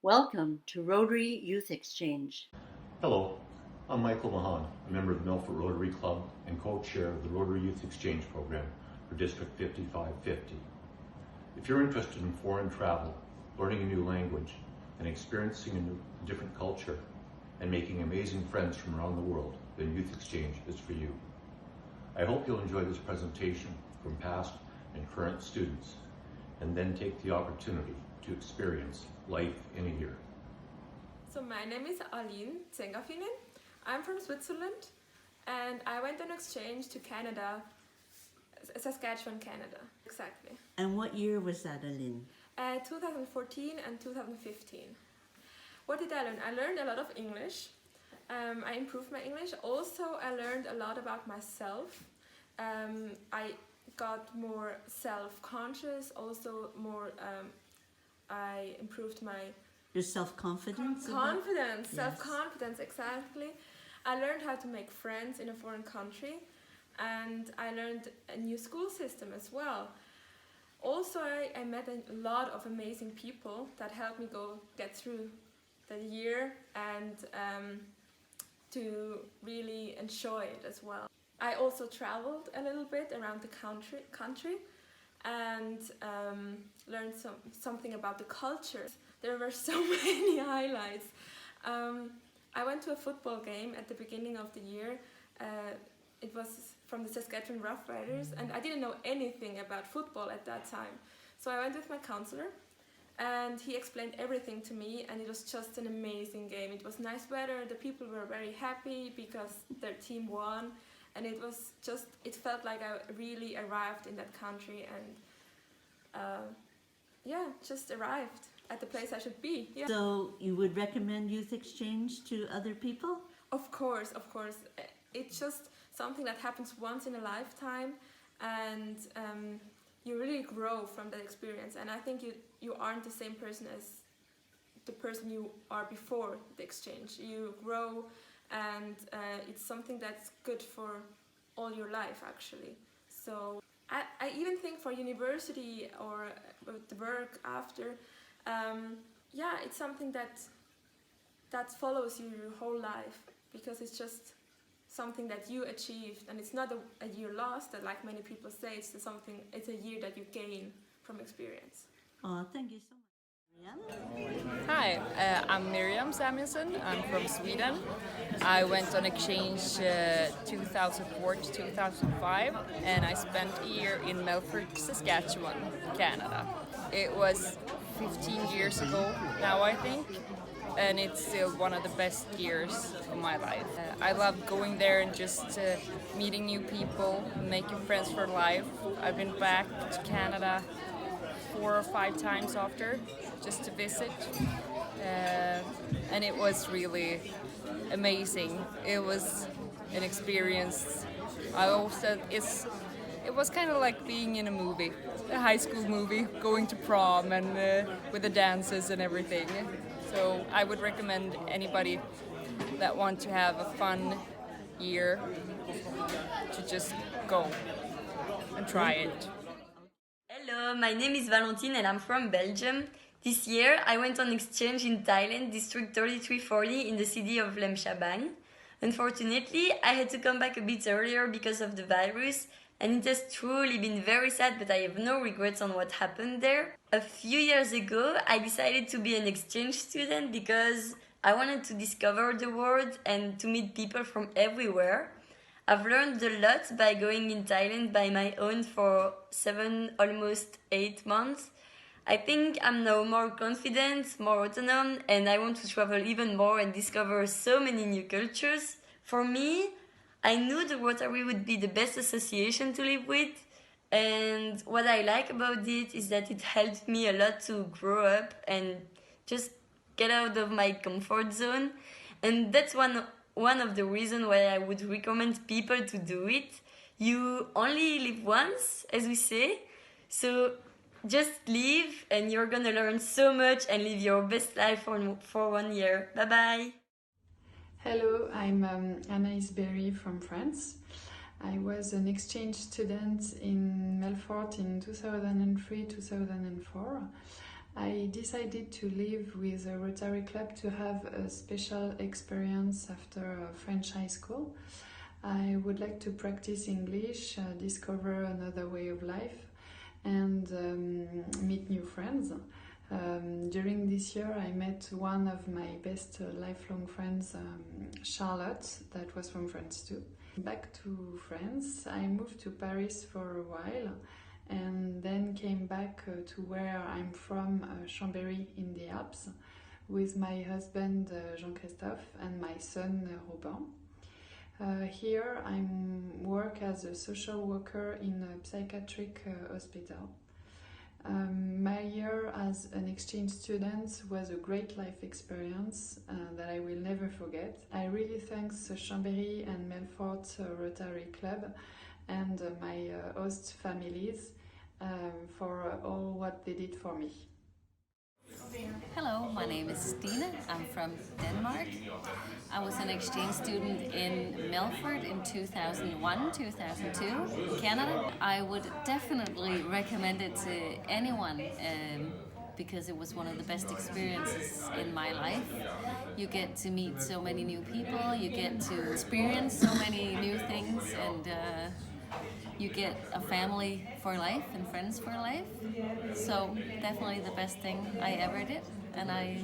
Welcome to Rotary Youth Exchange. Hello, I'm Michael Mahan, a member of the Milford Rotary Club and co-chair of the Rotary Youth Exchange Program for District 5550. If you're interested in foreign travel, learning a new language, and experiencing a different culture, and making amazing friends from around the world, then Youth Exchange is for you. I hope you'll enjoy this presentation from past and current students, and then take the opportunity to experience life in a year. So my name is Aline Zengafinen. I'm from Switzerland and I went on exchange to Canada, Saskatchewan, Canada. Exactly. And what year was that, Aline? 2014 and 2015. What did I learn? I learned a lot of English. I improved my English. Also, I learned a lot about myself. I got more self-conscious. Also, I improved my Your self-confidence? Self-confidence, exactly. I learned how to make friends in a foreign country, and I learned a new school system as well. Also, I met a lot of amazing people that helped me get through the year and to really enjoy it as well. I also traveled a little bit around the country and learned something about the culture. There were so many highlights. I went to a football game at the beginning of the year. It was from the Saskatchewan Rough Riders, and I didn't know anything about football at that time. So I went with my counselor, and he explained everything to me, and it was just an amazing game. It was nice weather, the people were very happy because their team won, and it felt like I really arrived in that country and just arrived at the place I should be. Yeah. So you would recommend Youth Exchange to other people? Of course. It's just something that happens once in a lifetime, and you really grow from that experience. And I think you aren't the same person as the person you are before the exchange. You grow, and it's something that's good for all your life, actually. So I even think for university or the work after, it's something that follows you your whole life, because it's just something that you achieved, and it's not a year lost, that like many people say. It's a year that you gain from experience. Oh, thank you so much. Miriam? Hi, I'm Miriam Samuelson. I'm from Sweden. I went on exchange 2004 to 2005, and I spent a year in Milford, Saskatchewan, Canada. It was 15 years ago now, I think, and it's still one of the best years of my life. I love going there and just meeting new people, making friends for life. I've been back to Canada 4 or 5 times after, just to visit, and it was really amazing. It was an experience. It was kind of like being in a movie, a high school movie, going to prom and with the dances and everything. So I would recommend anybody that want to have a fun year to just go and try it. Hello, my name is Valentine and I'm from Belgium. This year I went on exchange in Thailand, District 3340 in the city of Lemchabang. Unfortunately, I had to come back a bit earlier because of the virus, and it has truly been very sad, but I have no regrets on what happened there. A few years ago, I decided to be an exchange student because I wanted to discover the world and to meet people from everywhere. I've learned a lot by going in Thailand by my own for 7, almost 8 months. I think I'm now more confident, more autonomous, and I want to travel even more and discover so many new cultures. For me, I knew the Rotary would be the best association to live with, and what I like about it is that it helped me a lot to grow up and just get out of my comfort zone, and that's one of the reasons why I would recommend people to do it. You only live once, as we say, so just live and you're gonna learn so much and live your best life for 1 year. Bye bye. Hello, I'm Anaïs Berry from France. I was an exchange student in Melfort in 2003-2004. I decided to live with a Rotary Club to have a special experience after French high school. I would like to practice English, discover another way of life, and meet new friends. During this year, I met one of my best lifelong friends, Charlotte, that was from France too. Back to France, I moved to Paris for a while and then came back to where I'm from, Chambéry in the Alps, with my husband Jean-Christophe and my son Robin. Here I work as a social worker in a psychiatric hospital. My year as an exchange student was a great life experience that I will never forget. I really thank Chambéry and Melfort Rotary Club and my host families for all what they did for me. Hello, my name is Stine. I'm from Denmark. I was an exchange student in Melfort in 2001-2002, Canada. I would definitely recommend it to anyone because it was one of the best experiences in my life. You get to meet so many new people, you get to experience so many new things, and you get a family for life and friends for life. So definitely the best thing I ever did, and I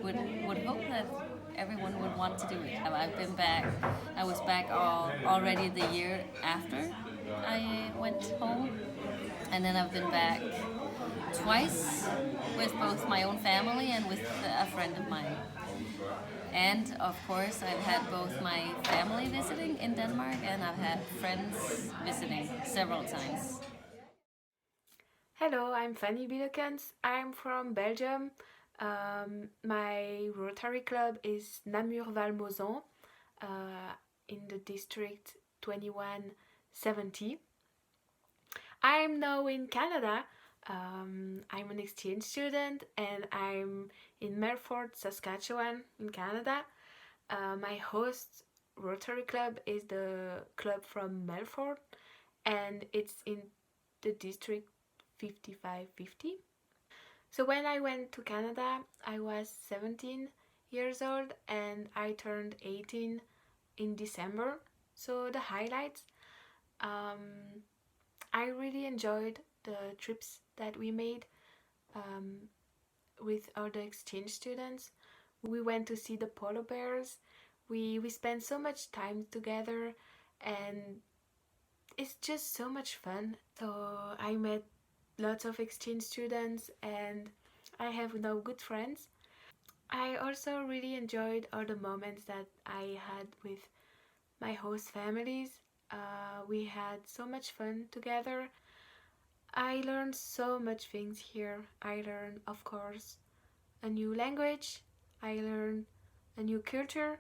would hope that everyone would want to do it. I've been back. I was back already the year after I went home, and then I've been back twice with both my own family and with a friend of mine. And of course, I've had both my family visiting in Denmark and I've had friends visiting several times. Hello, I'm Fanny Billekens. I'm from Belgium. My Rotary Club is Namur-Valmozon in the district 2170. I'm now in Canada. I'm an exchange student and I'm in Melfort, Saskatchewan in Canada. My host Rotary Club is the club from Melfort and it's in the district 5550. So when I went to Canada, I was 17 years old and I turned 18 in December. So the highlights, I really enjoyed the trips that we made with other exchange students. We went to see the polar bears. We spent so much time together and it's just so much fun. So I met lots of exchange students and I have now good friends. I also really enjoyed all the moments that I had with my host families. We had so much fun together. I learned so much things here. I learned, of course, a new language. I learned a new culture.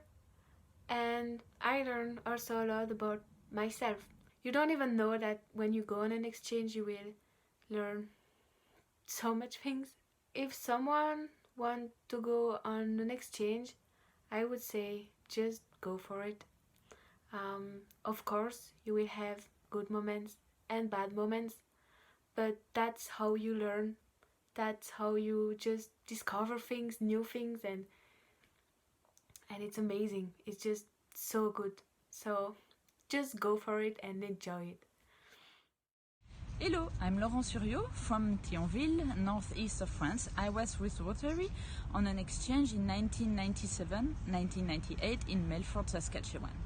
And I learned also a lot about myself. You don't even know that when you go on an exchange you will learn so much things. If someone wants to go on an exchange, I would say just go for it. Of course, you will have good moments and bad moments, but that's how you learn. That's how you just discover things, new things, and it's amazing. It's just so good. So just go for it and enjoy it. Hello, I'm Laurent Suriot from Thionville, northeast of France. I was with Rotary on an exchange in 1997-1998 in Melfort, Saskatchewan.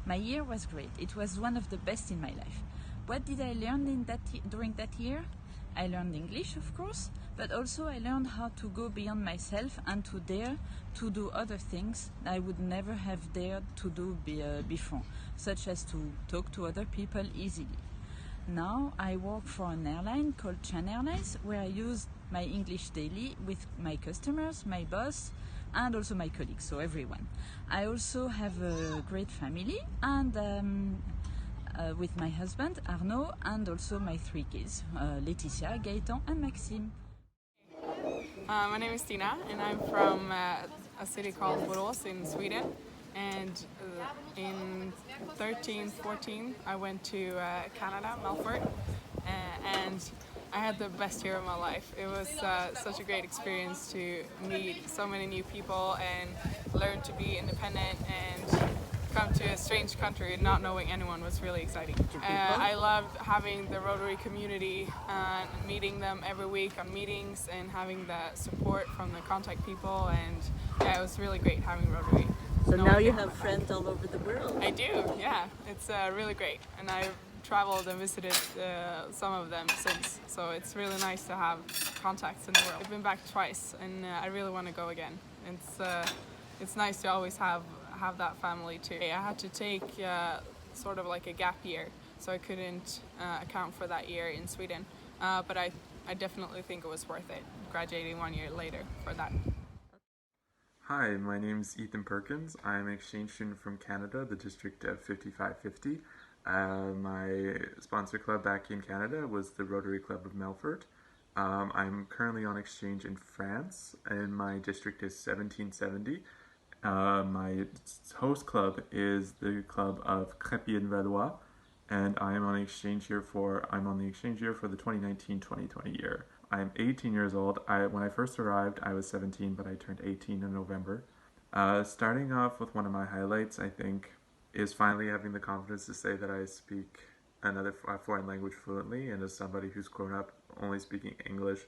My year was great. It was one of the best in my life. What did I learn during that year? I learned English, of course, but also I learned how to go beyond myself and to dare to do other things I would never have dared to do before, such as to talk to other people easily. Now I work for an airline called Chan Airlines, where I use my English daily with my customers, my boss, and also my colleagues, so everyone. I also have a great family and with my husband Arnaud and also my 3 kids, Laetitia, Gaëtan and Maxime. My name is Tina and I'm from a city called Borås in Sweden, and in 13-14 I went to Canada, Melfort, and I had the best year of my life. It was such a great experience to meet so many new people and learn to be independent and come to a strange country and not knowing anyone was really exciting. I loved having the Rotary community and meeting them every week on meetings and having the support from the contact people, and yeah, it was really great having Rotary. So now you have friends all over the world. I do, yeah. It's really great, and I've traveled and visited some of them since, so it's really nice to have contacts in the world. I've been back twice, and I really want to go again. It's nice to always have that family too. I had to take sort of like a gap year, so I couldn't account for that year in Sweden, but I definitely think it was worth it, graduating 1 year later for that. Hi, my name's Ethan Perkins. I'm an exchange student from Canada, the district of 5550. My sponsor club back in Canada was the Rotary Club of Melfort. I'm currently on exchange in France, and my district is 1770. My host club is the club of Crépy-en-Valois, and I'm on the exchange year for the 2019-2020 year. I'm 18 years old. When I first arrived, I was 17, but I turned 18 in November. Starting off with one of my highlights, I think, is finally having the confidence to say that I speak another foreign language fluently, and as somebody who's grown up only speaking English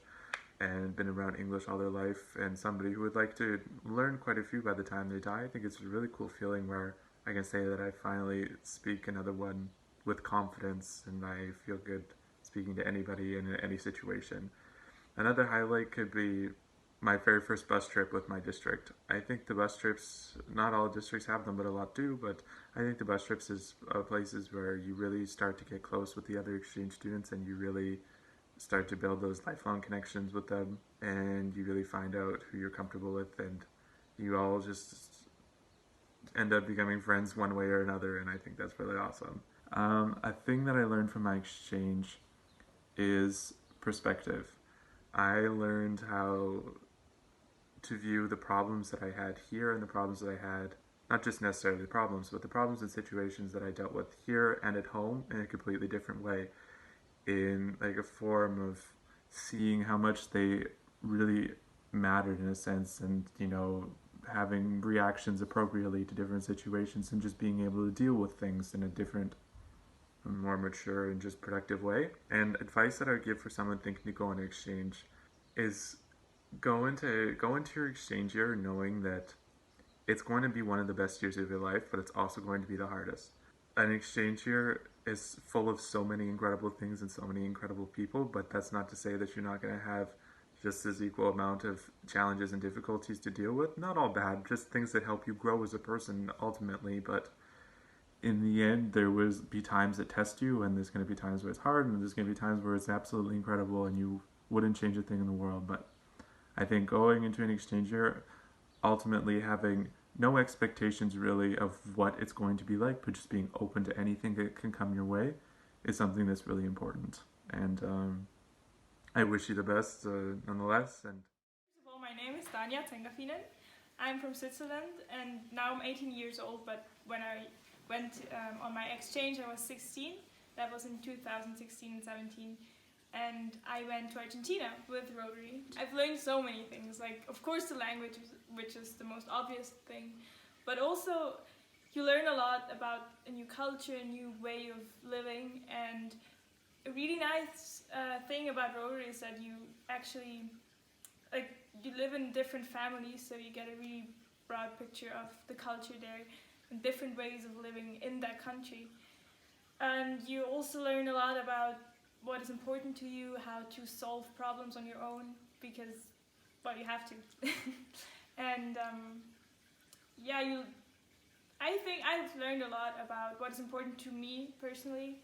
and been around English all their life, and somebody who would like to learn quite a few by the time they die, I think it's a really cool feeling where I can say that I finally speak another one with confidence, and I feel good speaking to anybody in any situation. Another highlight could be my very first bus trip with my district. I think the bus trips, not all districts have them, but a lot do, but I think the bus trips is places where you really start to get close with the other exchange students, and you really start to build those lifelong connections with them, and you really find out who you're comfortable with, and you all just end up becoming friends one way or another, and I think that's really awesome. A thing that I learned from my exchange is perspective. I learned how to view the problems that I had here and the problems that I had, not just necessarily the problems, but the problems and situations that I dealt with here and at home in a completely different way, in like a form of seeing how much they really mattered in a sense, and having reactions appropriately to different situations, and just being able to deal with things in a different, more mature and just productive way. And advice that I would give for someone thinking to go on an exchange is go into your exchange year knowing that it's going to be one of the best years of your life, but it's also going to be the hardest. An exchange year is full of so many incredible things and so many incredible people, but that's not to say that you're not going to have just as equal amount of challenges and difficulties to deal with. Not all bad, just things that help you grow as a person ultimately, but in the end, there will be times that test you, and there's going to be times where it's hard, and there's going to be times where it's absolutely incredible and you wouldn't change a thing in the world. But I think going into an exchange year, ultimately having no expectations really of what it's going to be like, but just being open to anything that can come your way, is something that's really important. And I wish you the best nonetheless. And first of all, my name is Tanja Tengafinen. I'm from Switzerland, and now I'm 18 years old, but when I went on my exchange, I was 16. That was in 2016 and 17. And I went to Argentina with Rotary. I've learned so many things, like of course the language, which is the most obvious thing, but also you learn a lot about a new culture, a new way of living. And a really nice thing about Rotary is that you actually, you live in different families, so you get a really broad picture of the culture there and different ways of living in that country. And you also learn a lot about what is important to you, how to solve problems on your own, because, well, you have to. And I think I've learned a lot about what is important to me personally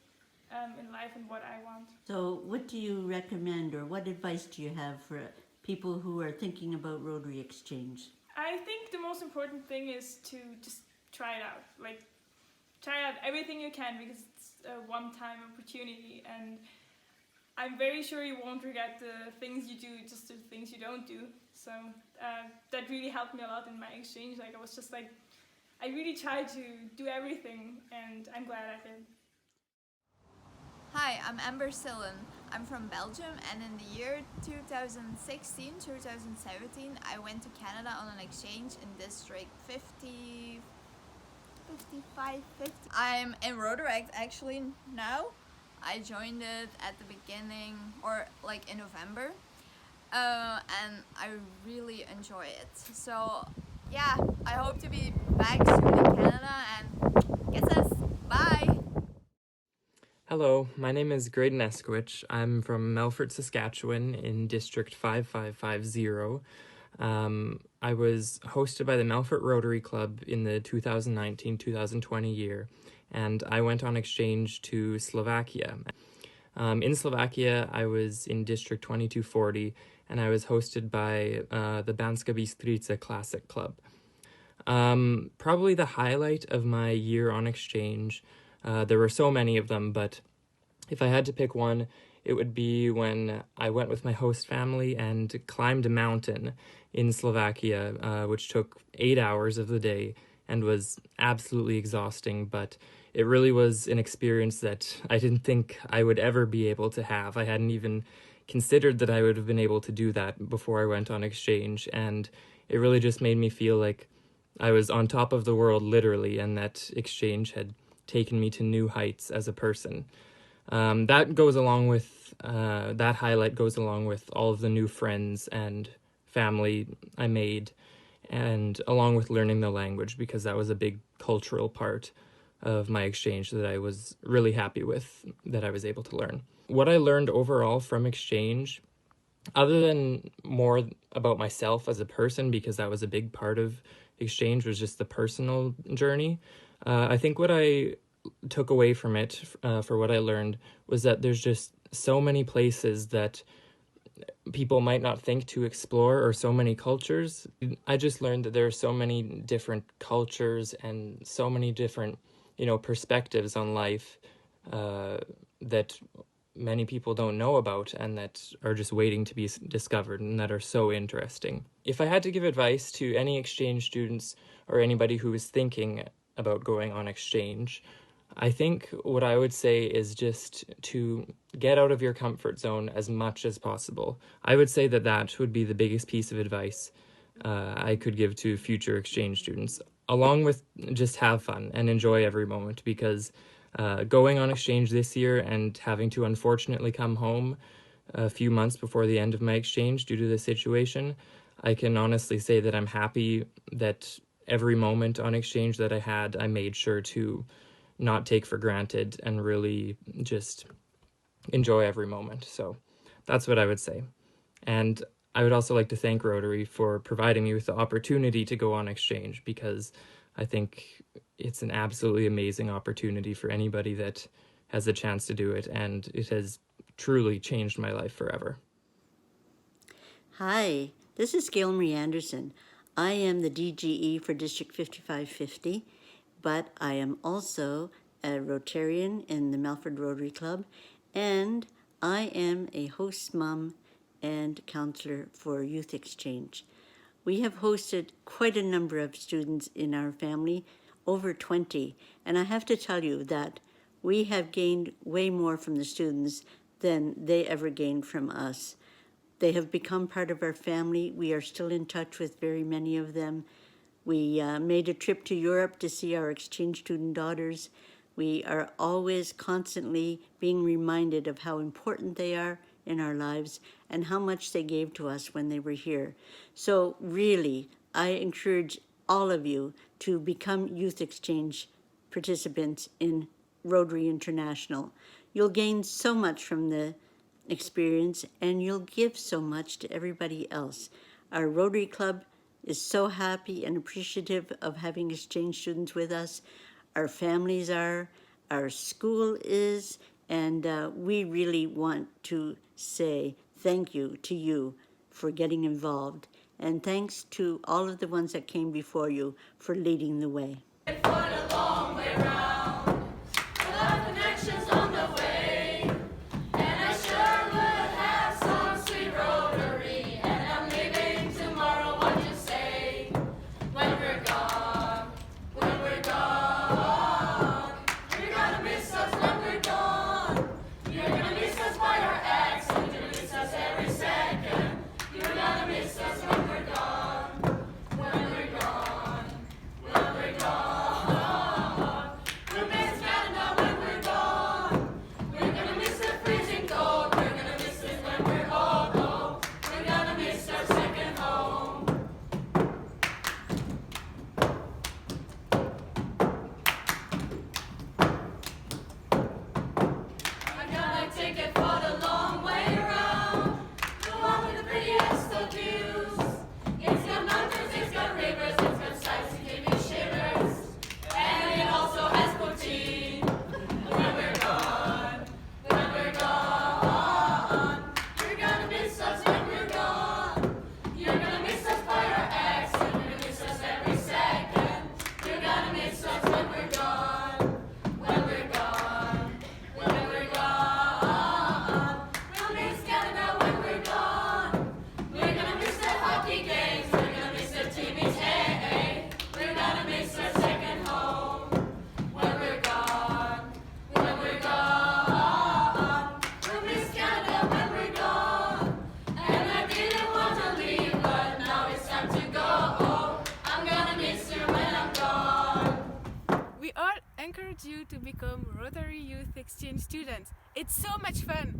in life and what I want. So what do you recommend, or what advice do you have for people who are thinking about Rotary Exchange? I think the most important thing is to just try it out. Like, try out everything you can, because it's a one-time opportunity, and I'm very sure you won't regret the things you do, just the things you don't do. So that really helped me a lot in my exchange. Like, I was just like, I really tried to do everything, and I'm glad I did. Hi, I'm Amber Sillen. I'm from Belgium, and in the year 2016-2017 I went to Canada on an exchange in district 55, 50. I'm in Rotary actually now. I joined it at the beginning, or like in November, and I really enjoy it. So yeah, I hope to be back soon in Canada, and kisses, bye! Hello, my name is Graydon Eskowich. I'm from Melfort, Saskatchewan in District 5550. I was hosted by the Melfort Rotary Club in the 2019-2020 year, and I went on exchange to Slovakia. In Slovakia, I was in District 2240, and I was hosted by the Banska Bystrica Classic Club. Probably the highlight of my year on exchange, there were so many of them, but if I had to pick one, it would be when I went with my host family and climbed a mountain in Slovakia, which took 8 hours of the day and was absolutely exhausting, but it really was an experience that I didn't think I would ever be able to have. I hadn't even considered that I would have been able to do that before I went on exchange, and it really just made me feel like I was on top of the world, literally, and that exchange had taken me to new heights as a person. That highlight goes along with all of the new friends and family I made, and along with learning the language, because that was a big cultural part of my exchange that I was really happy with, that I was able to learn. What I learned overall from exchange, other than more about myself as a person, because that was a big part of exchange, was just the personal journey. I think what I took away from it, for what I learned, was that there's just so many places that people might not think to explore, or so many cultures. I just learned that there are so many different cultures and so many different, perspectives on life that many people don't know about, and that are just waiting to be discovered, and that are so interesting. If I had to give advice to any exchange students or anybody who is thinking about going on exchange, I think what I would say is just to get out of your comfort zone as much as possible. I would say that would be the biggest piece of advice I could give to future exchange students, along with just have fun and enjoy every moment, because going on exchange this year and having to unfortunately come home a few months before the end of my exchange due to the situation, I can honestly say that I'm happy that every moment on exchange that I had, I made sure to not take for granted and really just enjoy every moment. So that's what I would say. And I would also like to thank Rotary for providing me with the opportunity to go on exchange, because I think it's an absolutely amazing opportunity for anybody that has the chance to do it, and it has truly changed my life forever. Hi, this is Gail Marie Anderson. I am the DGE for District 5550, but I am also a Rotarian in the Melfort Rotary Club, and I am a host mom and counselor for Youth Exchange. We have hosted quite a number of students in our family, over 20, and I have to tell you that we have gained way more from the students than they ever gained from us. They have become part of our family. We are still in touch with very many of them. We made a trip to Europe to see our exchange student daughters. We are always constantly being reminded of how important they are in our lives and how much they gave to us when they were here. So really, I encourage all of you to become youth exchange participants in Rotary International. You'll gain so much from the experience, and you'll give so much to everybody else. Our Rotary Club is so happy and appreciative of having exchange students with us. Our families are, our school is, and we really want to say thank you to you for getting involved. And thanks to all of the ones that came before you for leading the way. You're gonna miss us by your ass. encourage you to become Rotary Youth Exchange students. It's so much fun!